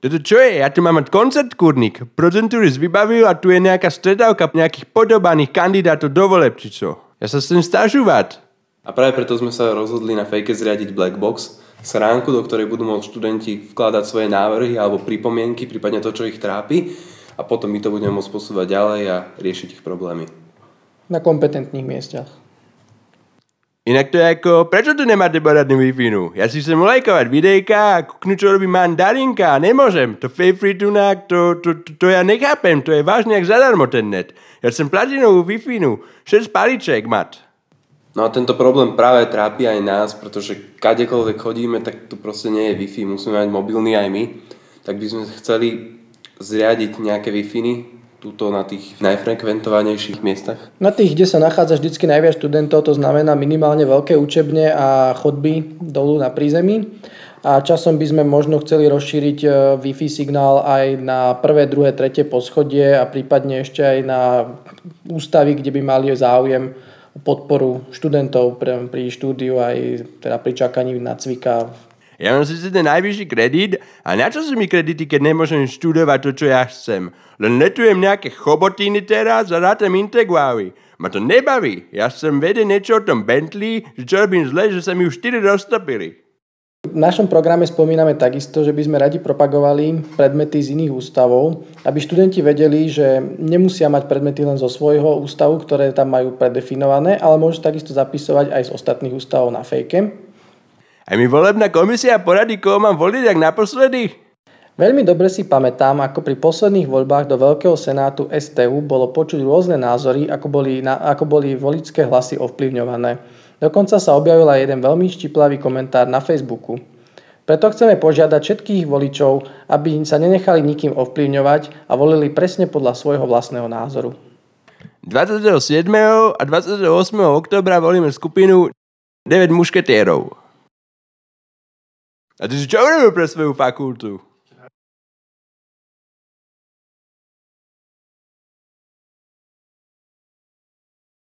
Toto čo je? Ja tu mám mať koncert, kurník. Procenturist vybavil a tu je nejaká stretávka nejakých podobaných kandidátov do voleb, či čo. Ja sa chcem stažovať. A práve preto sme sa rozhodli na Fejke zriadiť Black Box, schránku, do ktorej budú môcť študenti vkladať svoje návrhy alebo pripomienky, prípadne to, čo ich trápi, a potom my to budeme môcť posúvať ďalej a riešiť ich problémy. Na kompetentných miestach. Inak to je ako, prečo tu nemáte poradnú Wi-Fi? Ja si chcem lajkovať videjka a kúknu, čo robí mandarinka a nemôžem. To free tunak, to ja nechápem, to je vážne jak zadarmo ten net. Ja chcem platinovú Wi-Fi, 6 paliček mat. No a tento problém práve trápi aj nás, pretože kadekoľvek chodíme, tak tu proste nie je Wi-Fi, musíme mať mobilný aj my. Tak by sme chceli zriadiť nejaké Wi-Fi tuto na tých najfrekventovanejších miestach. Na tých, kde sa nachádza vždycky najviac študentov, to znamená minimálne veľké učebne a chodby dolu na prízemí. A časom by sme možno chceli rozšíriť Wi-Fi signál aj na prvé, druhé, tretie poschodie a prípadne ešte aj na ústavy, kde by mali záujem o podporu študentov pri štúdiu aj teda pri čakaní na cvika. Ja mám síce ten najvyšší kredit a na čo sú mi kredity, keď nemôžem študovať to, čo ja chcem? Len letujem nejaké chobotiny teraz a rátam Integuavi. Ma to nebaví. Ja chcem vedieť niečo o tom Bentley, že čo robím zle, že sa mi už 4 roztopili. V našom programe spomíname takisto, že by sme radi propagovali predmety z iných ústavov, aby študenti vedeli, že nemusia mať predmety len zo svojho ústavu, ktoré tam majú predefinované, ale môžu takisto zapisovať aj z ostatných ústavov na Fejke. A mi volebná komisia poradí, koho mám voliť, jak naposledy? Veľmi dobre si pamätám, ako pri posledných voľbách do Veľkého senátu STU bolo počuť rôzne názory, ako boli voličské hlasy ovplyvňované. Dokonca sa objavil aj jeden veľmi štiplavý komentár na Facebooku. Preto chceme požiadať všetkých voličov, aby sa nenechali nikým ovplyvňovať a volili presne podľa svojho vlastného názoru. 27. a 28. októbra volíme skupinu 9 mušketérov. A ty si čo urobil pre svoju fakultu?